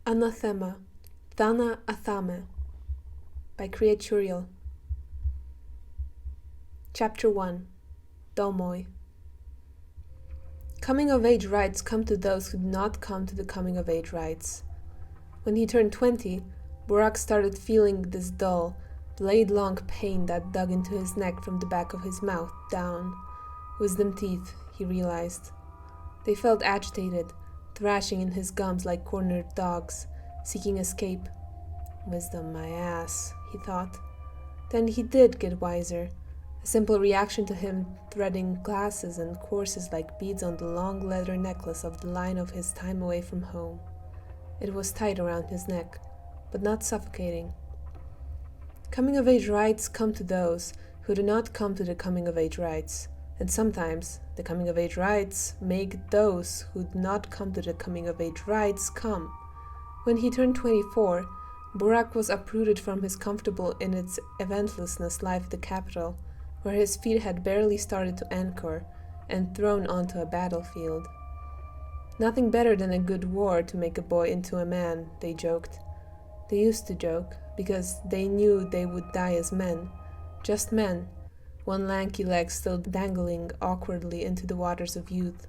ANATHEMA, THÁNA, ATHAMÉ by Creaturial. Chapter 1. Domoi. Coming-of-age rites come to those who do not come to the coming-of-age rites. When he turned 20, Burak started feeling this dull, blade-long pain that dug into his neck from the back of his mouth down. Wisdom teeth, he realized. They felt agitated, thrashing in his gums like cornered dogs, seeking escape. Wisdom, my ass, he thought. Then he did get wiser, a simple reaction to him threading glasses and courses like beads on the long leather necklace of the line of his time away from home. It was tight around his neck, but not suffocating. Coming-of-age rites come to those who do not come to the coming-of-age rites, and sometimes the coming-of-age rites make those who do not come to the coming-of-age rites come. When he turned 24, Burak was uprooted from his comfortable in its eventlessness life at the capital, where his feet had barely started to anchor, and thrown onto a battlefield. Nothing better than a good war to make a boy into a man, they joked. They used to joke, because they knew they would die as men, just men, one lanky leg still dangling awkwardly into the waters of youth.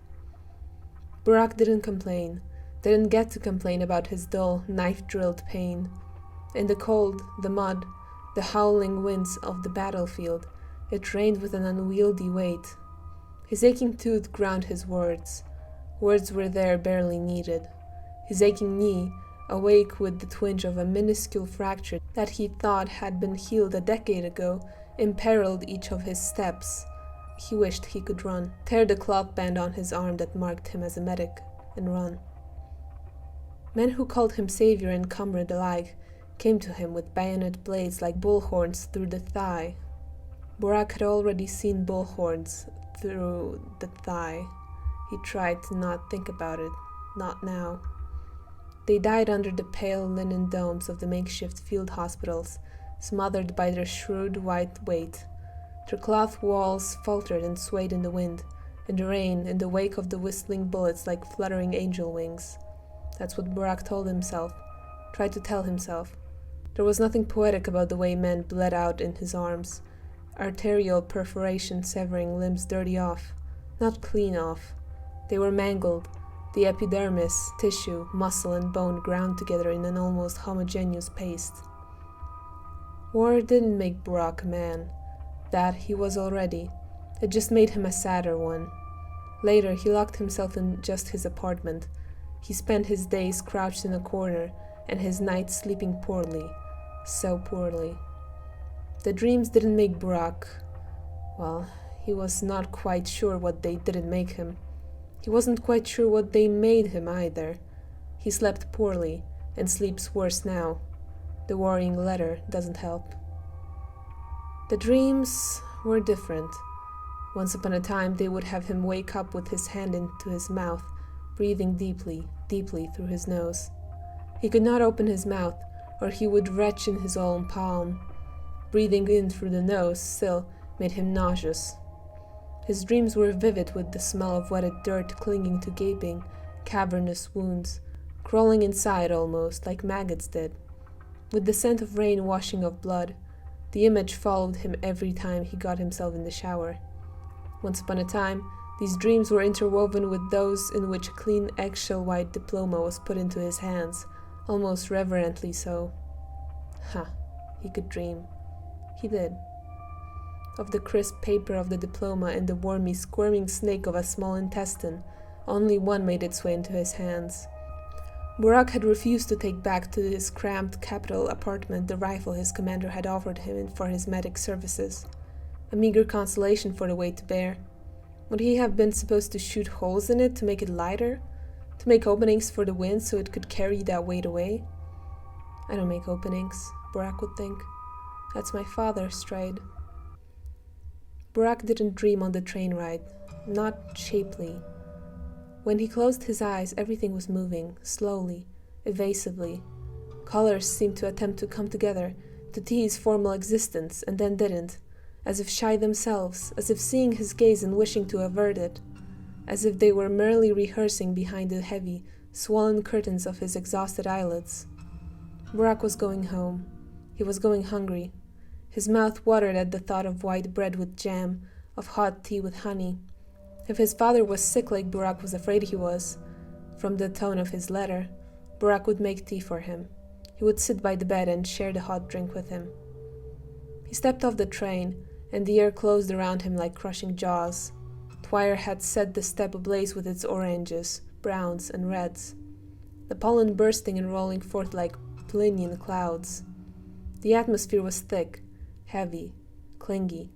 Burak didn't complain, didn't get to complain about his dull, knife-drilled pain. In the cold, the mud, the howling winds of the battlefield, it rained with an unwieldy weight. His aching tooth ground his words. Words were there barely needed. His aching knee, awake with the twinge of a minuscule fracture that he thought had been healed a decade ago, imperiled each of his steps. He wished he could run, tear the cloth band on his arm that marked him as a medic, and run. Men who called him savior and comrade alike came to him with bayonet blades like bullhorns through the thigh. Burak had already seen bullhorns through the thigh. He tried to not think about it, not now. They died under the pale linen domes of the makeshift field hospitals, smothered by their shrewd white weight. Their cloth walls faltered and swayed in the wind, in the rain, in the wake of the whistling bullets like fluttering angel wings. That's what Burak told himself, tried to tell himself. There was nothing poetic about the way men bled out in his arms, arterial perforation severing limbs dirty off, not clean off. They were mangled, the epidermis, tissue, muscle, and bone ground together in an almost homogeneous paste. War didn't make Burak a man. That he was already. It just made him a sadder one. Later, he locked himself in just his apartment. He spent his days crouched in a corner, and his nights sleeping poorly. So poorly. The dreams didn't make Burak. Well, he was not quite sure what they didn't make him. He wasn't quite sure what they made him either. He slept poorly, and sleeps worse now. The worrying letter doesn't help. The dreams were different. Once upon a time they would have him wake up with his hand into his mouth, breathing deeply, deeply through his nose. He could not open his mouth, or he would retch in his own palm. Breathing in through the nose still made him nauseous. His dreams were vivid with the smell of wetted dirt clinging to gaping, cavernous wounds, crawling inside almost, like maggots did. With the scent of rain washing off blood, the image followed him every time he got himself in the shower. Once upon a time, these dreams were interwoven with those in which a clean eggshell white diploma was put into his hands, almost reverently so. He could dream. He did. Of the crisp paper of the diploma and the wormy, squirming snake of a small intestine, only one made its way into his hands. Burak had refused to take back to his cramped capital apartment the rifle his commander had offered him for his medic services, a meager consolation for the weight to bear. Would he have been supposed to shoot holes in it to make it lighter? To make openings for the wind so it could carry that weight away? I don't make openings, Burak would think. That's my father's trade. Burak didn't dream on the train ride, not shapely. When he closed his eyes, everything was moving, slowly, evasively. Colors seemed to attempt to come together, to tease formal existence, and then didn't, as if shy themselves, as if seeing his gaze and wishing to avert it, as if they were merely rehearsing behind the heavy, swollen curtains of his exhausted eyelids. Burak was going home. He was going hungry. His mouth watered at the thought of white bread with jam, of hot tea with honey. If his father was sick like Burak was afraid he was, from the tone of his letter, Burak would make tea for him. He would sit by the bed and share the hot drink with him. He stepped off the train, and the air closed around him like crushing jaws. Twire had set the steppe ablaze with its oranges, browns, and reds, the pollen bursting and rolling forth like Plinian clouds. The atmosphere was thick, heavy, clingy.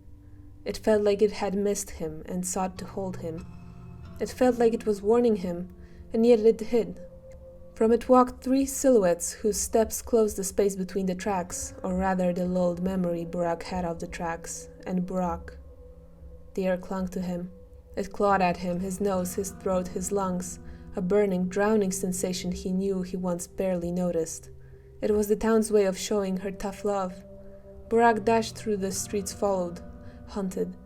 It felt like it had missed him and sought to hold him. It felt like it was warning him, and yet it hid. From it walked 3 silhouettes whose steps closed the space between the tracks, or rather the lulled memory Burak had of the tracks, and Burak. The air clung to him. It clawed at him, his nose, his throat, his lungs, a burning, drowning sensation he knew he once barely noticed. It was the town's way of showing her tough love. Burak dashed through the streets, followed, hunted,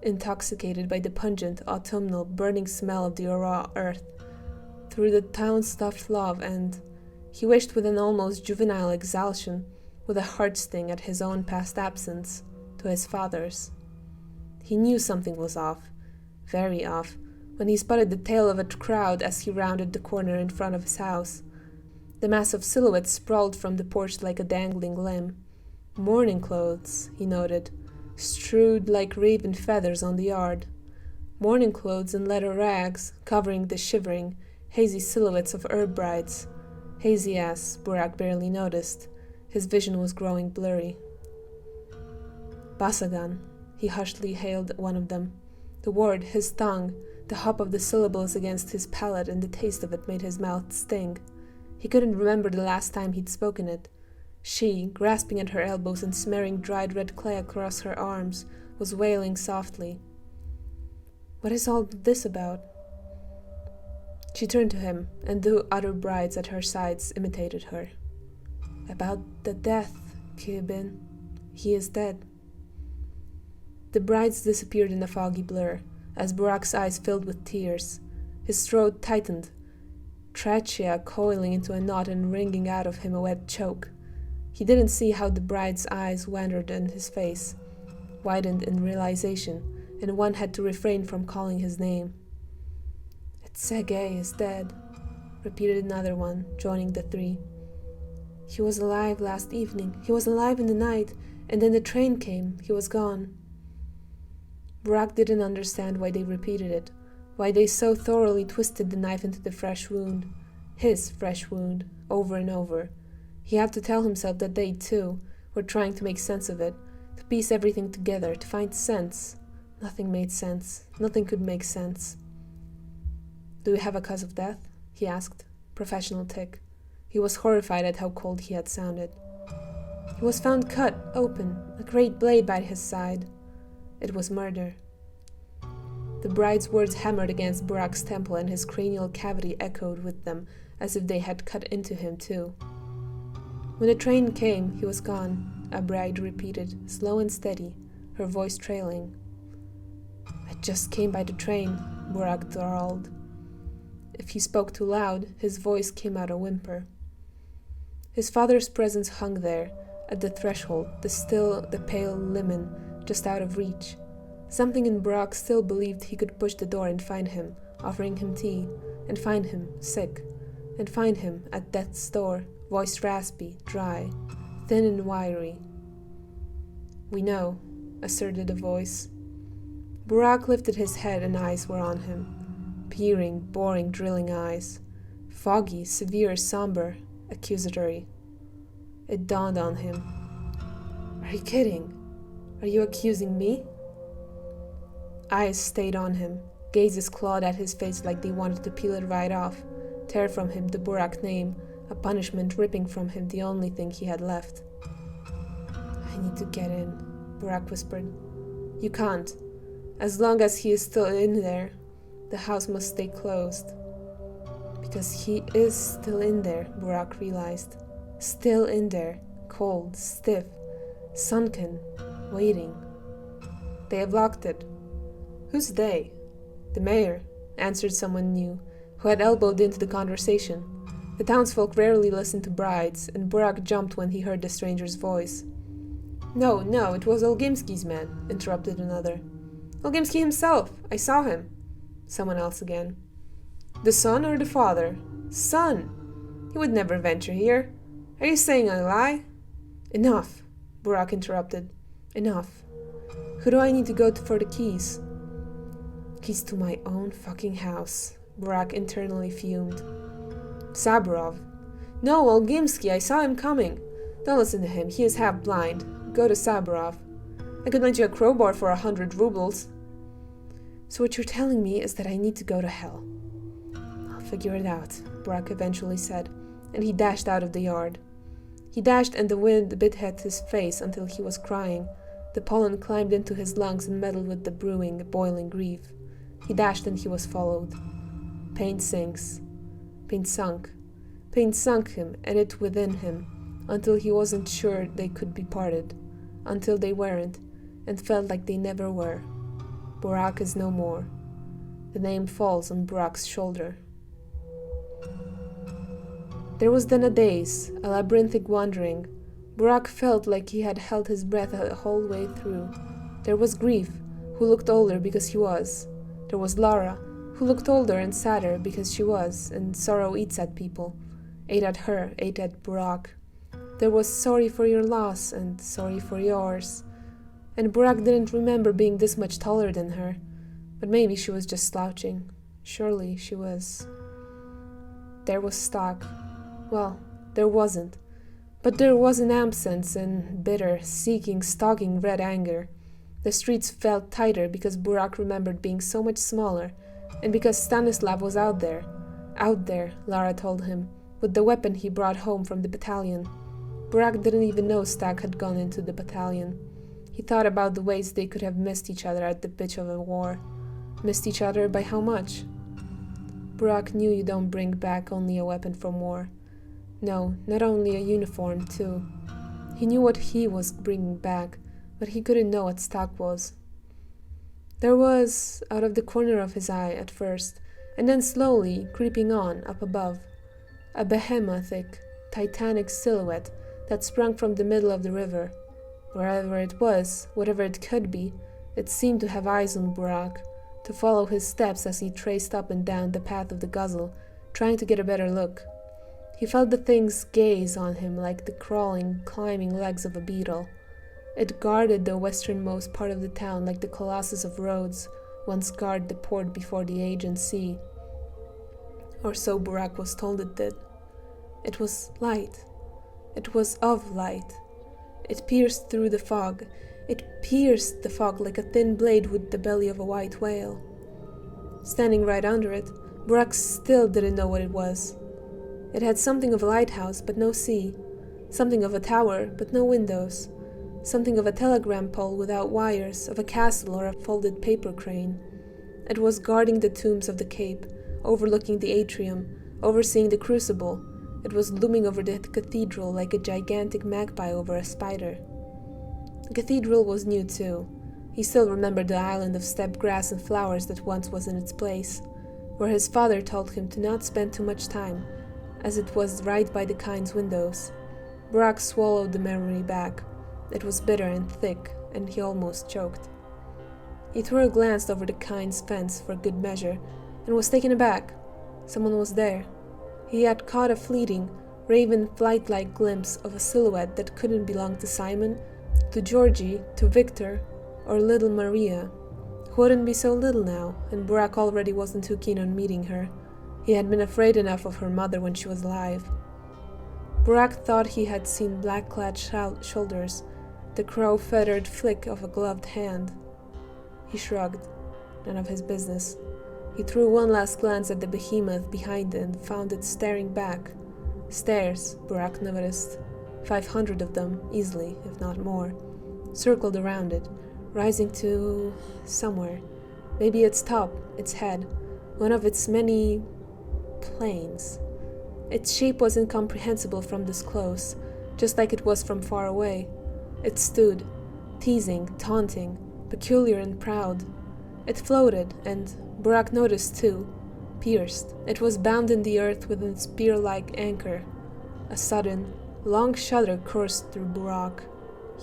intoxicated by the pungent, autumnal, burning smell of the raw earth, through the town's tough love, and he wished with an almost juvenile exultation, with a heart sting at his own past absence, to his father's. He knew something was off, very off, when he spotted the tail of a crowd as he rounded the corner in front of his house. The mass of silhouettes sprawled from the porch like a dangling limb. Mourning clothes, he noted, strewed like raven feathers on the yard. Mourning clothes and leather rags, covering the shivering, hazy silhouettes of herb brides. Hazy as Burak barely noticed. His vision was growing blurry. Basagan, he hushedly hailed one of them. The word, his tongue, the hop of the syllables against his palate, and the taste of it made his mouth sting. He couldn't remember the last time he'd spoken it. She, grasping at her elbows and smearing dried red clay across her arms, was wailing softly. "What is all this about?" She turned to him, and the other brides at her sides imitated her. "About the death, Kibin. He is dead." The brides disappeared in a foggy blur, as Burak's eyes filled with tears. His throat tightened, trachea coiling into a knot and wringing out of him a wet choke. He didn't see how the bride's eyes wandered in his face, widened in realization, and one had to refrain from calling his name. "Sergei is dead," repeated another one, joining the 3. "He was alive last evening. He was alive in the night, and then the train came. He was gone." Burak didn't understand why they repeated it, why they so thoroughly twisted the knife into the fresh wound, his fresh wound, over and over. He had to tell himself that they, too, were trying to make sense of it, to piece everything together, to find sense. Nothing made sense. Nothing could make sense. "Do you have a cause of death?" he asked. Professional tick. He was horrified at how cold he had sounded. "He was found cut, open, a great blade by his side." It was murder. The bride's words hammered against Burak's temple, and his cranial cavity echoed with them, as if they had cut into him too. "When the train came, he was gone," a bride repeated, slow and steady, her voice trailing. "I just came by the train," Burak drawled. If he spoke too loud, his voice came out a whimper. His father's presence hung there, at the threshold, the still, the pale limon, just out of reach. Something in Burak still believed he could push the door and find him, offering him tea, and find him, sick, and find him, at death's door, voice raspy, dry, thin and wiry. "We know," asserted a voice. Burak lifted his head, and eyes were on him. Peering, boring, drilling eyes. Foggy, severe, somber, accusatory. It dawned on him. "Are you kidding? Are you accusing me?" Eyes stayed on him. Gazes clawed at his face like they wanted to peel it right off, tear from him the Burak name, a punishment ripping from him the only thing he had left. "I need to get in," Burak whispered. "You can't. As long as he is still in there, the house must stay closed." Because he is still in there, Burak realized. Still in there, cold, stiff, sunken, waiting. "They have locked it." "Who's they?" "The mayor," answered someone new, who had elbowed into the conversation. The townsfolk rarely listened to brides, and Burak jumped when he heard the stranger's voice. No, it was Olgimski's man, interrupted another. Olgimski himself! I saw him! Someone else again. The son or the father? Son! He would never venture here. Are you saying I lie? Enough, Burak interrupted. Enough. Who do I need to go to for the keys? Keys to my own fucking house, Burak internally fumed. Saburov. No, Olgimski, I saw him coming. Don't listen to him, he is half blind. Go to Saburov. I could lend you a crowbar for 100 rubles. So what you're telling me is that I need to go to hell. I'll figure it out, Burak eventually said, and he dashed out of the yard. He dashed and the wind bit at his face until he was crying. The pollen climbed into his lungs and meddled with the brewing, boiling grief. He dashed and he was followed. Pain sinks. Pain sunk. Pain sunk him and it within him, until he wasn't sure they could be parted, until they weren't, and felt like they never were. Burak is no more. The name falls on Burak's shoulder. There was then a daze, a labyrinthic wandering. Burak felt like he had held his breath the whole way through. There was Grief, who looked older because he was. There was Lara, who looked older and sadder because she was, and sorrow eats at people. Ate at her, ate at Burak. There was Sorry for your loss and Sorry for yours. And Burak didn't remember being this much taller than her. But maybe she was just slouching. Surely she was. There was Stock. Well, there wasn't. But there was an absence and bitter, seeking, stalking red anger. The streets felt tighter because Burak remembered being so much smaller, and because Stanislav was out there, Lara told him, with the weapon he brought home from the battalion. Burak didn't even know Stag had gone into the battalion. He thought about the ways they could have missed each other at the pitch of a war. Missed each other by how much? Burak knew you don't bring back only a weapon from war. No, not only a uniform, too. He knew what he was bringing back, but he couldn't know what Stag was. There was, out of the corner of his eye at first, and then slowly, creeping on, up above, a behemothing, titanic silhouette that sprung from the middle of the river. Wherever it was, whatever it could be, it seemed to have eyes on Burak, to follow his steps as he traced up and down the path of the Gazelle, trying to get a better look. He felt the thing's gaze on him like the crawling, climbing legs of a beetle. It guarded the westernmost part of the town like the Colossus of Rhodes once guarded the port before the Aegean Sea. Or so Burak was told it did. It was light. It was of light. It pierced through the fog. It pierced the fog like a thin blade with the belly of a white whale. Standing right under it, Burak still didn't know what it was. It had something of a lighthouse, but no sea. Something of a tower, but no windows. Something of a telegram pole without wires, of a castle or a folded paper crane. It was guarding the tombs of the Cape, overlooking the atrium, overseeing the crucible. It was looming over the cathedral like a gigantic magpie over a spider. The cathedral was new too. He still remembered the island of steppe grass and flowers that once was in its place, where his father told him to not spend too much time, as it was right by the Kind's windows. Burak swallowed the memory back. It was bitter and thick, and he almost choked. He threw a glance over the Kind's fence for good measure, and was taken aback. Someone was there. He had caught a fleeting, raven flight-like glimpse of a silhouette that couldn't belong to Simon, to Georgie, to Victor, or little Maria, who wouldn't be so little now, and Burak already wasn't too keen on meeting her. He had been afraid enough of her mother when she was alive. Burak thought he had seen black-clad shoulders, the crow-feathered flick of a gloved hand. He shrugged. None of his business. He threw one last glance at the behemoth behind and found it staring back. Stairs, Burak noticed. 500 of them, easily, if not more, circled around it, rising to somewhere. Maybe its top, its head, one of its many planes. Its shape was incomprehensible from this close, just like it was from far away. It stood, teasing, taunting, peculiar and proud. It floated, and Burak noticed too, pierced. It was bound in the earth with a spear-like anchor. A sudden, long shudder coursed through Burak.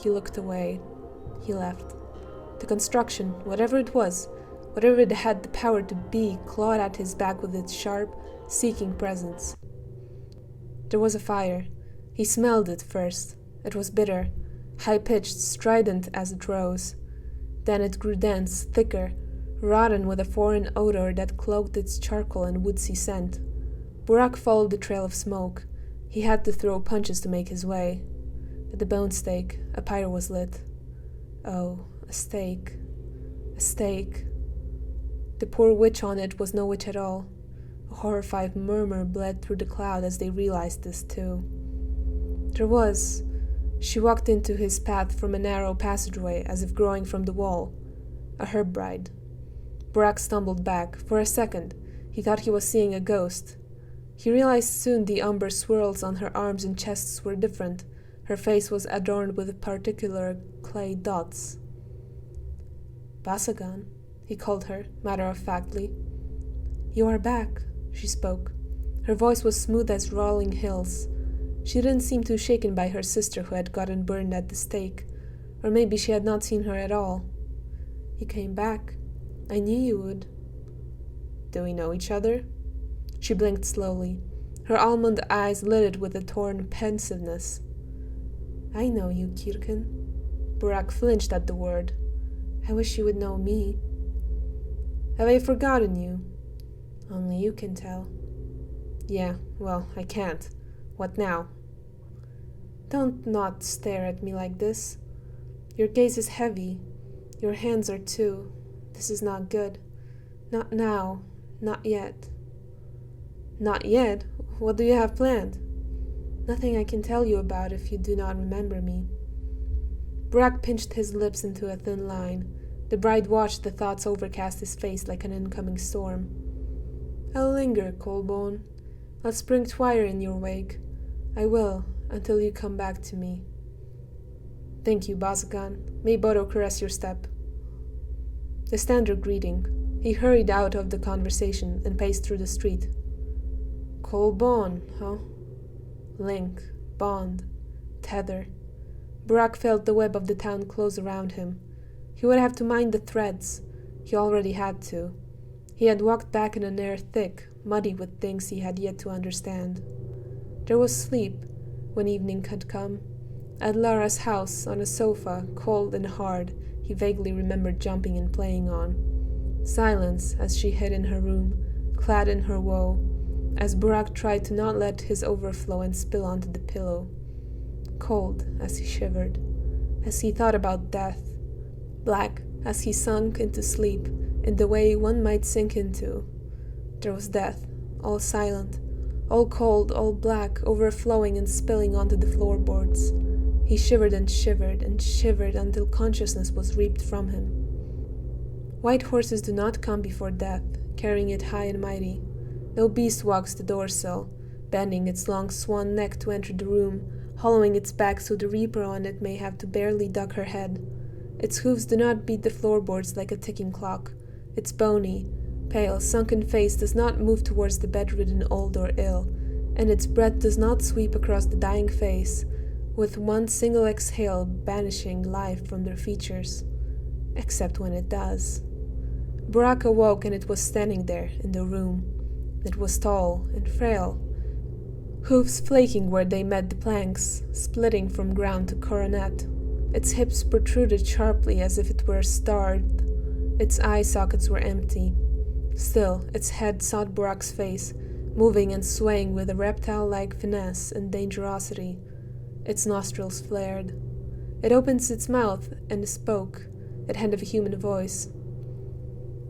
He looked away. He left. The construction, whatever it was, whatever it had the power to be, clawed at his back with its sharp, seeking presence. There was a fire. He smelled it first. It was bitter, high-pitched, strident as it rose. Then it grew dense, thicker, rotten with a foreign odor that cloaked its charcoal and woodsy scent. Burak followed the trail of smoke. He had to throw punches to make his way. At the bone stake, a pyre was lit. Oh, a stake. A stake. The poor witch on it was no witch at all. A horrified murmur bled through the cloud as they realized this too. There was. She walked into his path from a narrow passageway as if growing from the wall. A herb bride. Burak stumbled back. For a second, he thought he was seeing a ghost. He realized soon the umber swirls on her arms and chests were different. Her face was adorned with particular clay dots. Basagan, he called her, matter-of-factly. You are back, she spoke. Her voice was smooth as rolling hills. She didn't seem too shaken by her sister who had gotten burned at the stake, or maybe she had not seen her at all. You came back. I knew you would. Do we know each other? She blinked slowly. Her almond eyes lidded with a torn pensiveness. I know you, Kirkin. Burak flinched at the word. I wish you would know me. Have I forgotten you? Only you can tell. Yeah, well, I can't. What now? Don't not stare at me like this. Your gaze is heavy. Your hands are too. This is not good. Not now. Not yet. Not yet? What do you have planned? Nothing I can tell you about if you do not remember me. Burak pinched his lips into a thin line. The bride watched the thoughts overcast his face like an incoming storm. I'll linger, Kolbon. I'll spring twire in your wake. I will, until you come back to me. Thank you, Basagan. May Bodo caress your step. The standard greeting. He hurried out of the conversation and paced through the street. Kolbon, huh? Link, bond, tether. Burak felt the web of the town close around him. He would have to mind the threads. He already had to. He had walked back in an air thick, muddy with things he had yet to understand. There was sleep when evening had come. At Lara's house, on a sofa, cold and hard, he vaguely remembered jumping and playing on. Silence as she hid in her room, clad in her woe, as Burak tried to not let his overflow and spill onto the pillow. Cold as he shivered, as he thought about death. Black as he sunk into sleep in the way one might sink into. There was death, all silent, all cold, all black, overflowing and spilling onto the floorboards. He shivered and shivered and shivered until consciousness was reaped from him. White horses do not come before death, carrying it high and mighty. No beast walks the doorsill, bending its long swan neck to enter the room, hollowing its back so the reaper on it may have to barely duck her head. Its hooves do not beat the floorboards like a ticking clock. Its bony, pale, sunken face does not move towards the bedridden old or ill, and its breath does not sweep across the dying face, with one single exhale banishing life from their features. Except when it does. Burak awoke and it was standing there, in the room. It was tall and frail, hooves flaking where they met the planks, splitting from ground to coronet. Its hips protruded sharply as if it were starved. Its eye sockets were empty. Still, its head sought Burak's face, moving and swaying with a reptile-like finesse and dangerosity. Its nostrils flared. It opened its mouth and spoke. It had a human voice.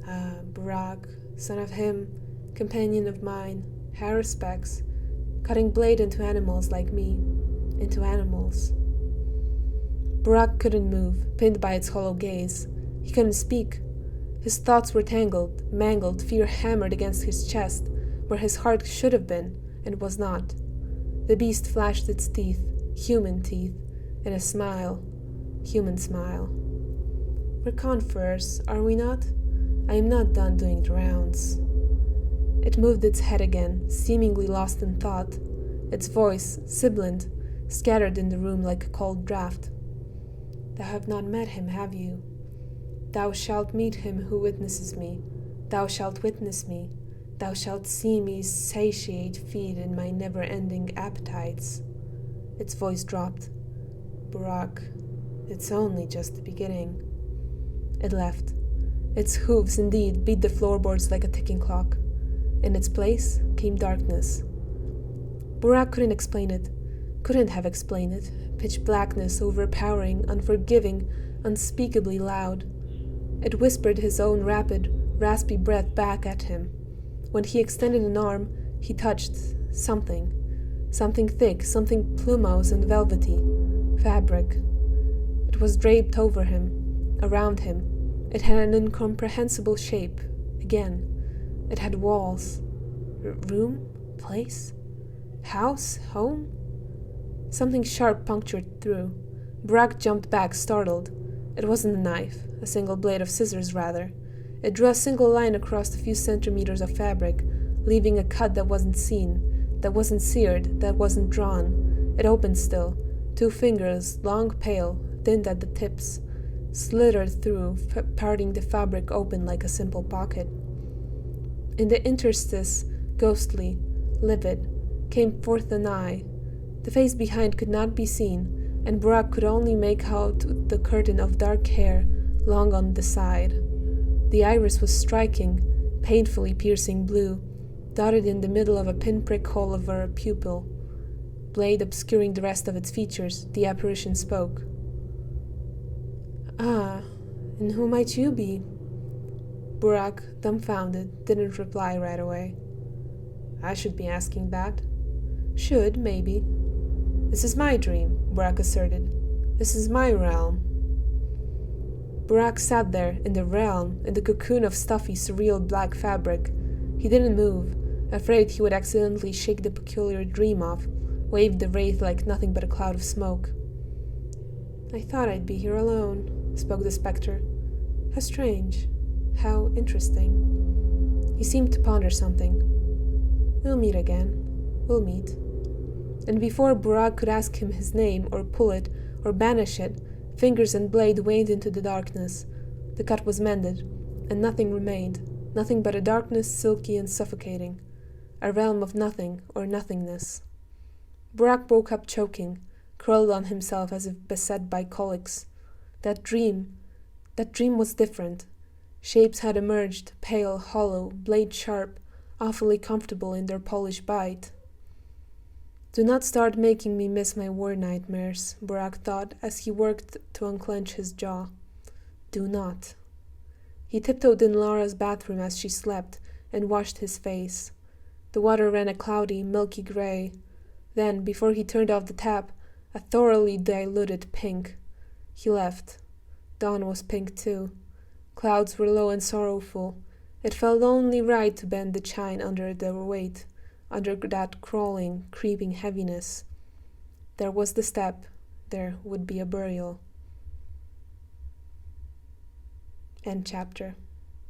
Ah, Burak, son of him, companion of mine, high respects, cutting blade into animals like me, into animals. Burak couldn't move, pinned by its hollow gaze. He couldn't speak. His thoughts were tangled, mangled, fear hammered against his chest, where his heart should have been, and was not. The beast flashed its teeth, human teeth, in a smile, human smile. We're conferers, are we not? I am not done doing the rounds. It moved its head again, seemingly lost in thought, its voice, sibilant, scattered in the room like a cold draught. Thou have not met him, have you? Thou shalt meet him who witnesses me. Thou shalt witness me. Thou shalt see me satiate feed in my never-ending appetites. Its voice dropped. Burak, it's only just the beginning. It left. Its hooves, indeed, beat the floorboards like a ticking clock. In its place came darkness. Burak couldn't explain it, couldn't have explained it. Pitch blackness, overpowering, unforgiving, unspeakably loud. It whispered his own rapid, raspy breath back at him. When he extended an arm, he touched something. Something thick, something plumose and velvety. Fabric. It was draped over him, around him. It had an incomprehensible shape. Again. It had walls. Room? Place? House? Home? Something sharp punctured through. Burak jumped back, startled. It wasn't a knife, a single blade of scissors, rather. It drew a single line across a few centimeters of fabric, leaving a cut that wasn't seen, that wasn't seared, that wasn't drawn. It opened still. 2 fingers, long, pale, thinned at the tips, slithered through, parting the fabric open like a simple pocket. In the interstice, ghostly, livid, came forth an eye. The face behind could not be seen, and Burak could only make out the curtain of dark hair long on the side. The iris was striking, painfully piercing blue, dotted in the middle of a pinprick hole over a pupil. Blade obscuring the rest of its features, the apparition spoke. Ah, and who might you be? Burak, dumbfounded, didn't reply right away. I should be asking that. Should, maybe. This is my dream, Burak asserted. This is my realm. Burak sat there, in the realm, in the cocoon of stuffy, surreal black fabric. He didn't move, afraid he would accidentally shake the peculiar dream off, wave the wraith like nothing but a cloud of smoke. I thought I'd be here alone, spoke the spectre. How strange. How interesting. He seemed to ponder something. We'll meet again. We'll meet. And before Burak could ask him his name, or pull it, or banish it, fingers and blade waned into the darkness. The cut was mended, and nothing remained, nothing but a darkness silky and suffocating, a realm of nothing or nothingness. Burak woke up choking, curled on himself as if beset by colics. That dream was different. Shapes had emerged, pale, hollow, blade-sharp, awfully comfortable in their Polish bite. Do not start making me miss my war nightmares, Burak thought as he worked to unclench his jaw. Do not. He tiptoed in Laura's bathroom as she slept and washed his face. The water ran a cloudy, milky gray. Then, before he turned off the tap, a thoroughly diluted pink. He left. Dawn was pink too. Clouds were low and sorrowful. It felt only right to bend the chine under their weight, under that crawling, creeping heaviness. There was the step. There would be a burial. End chapter.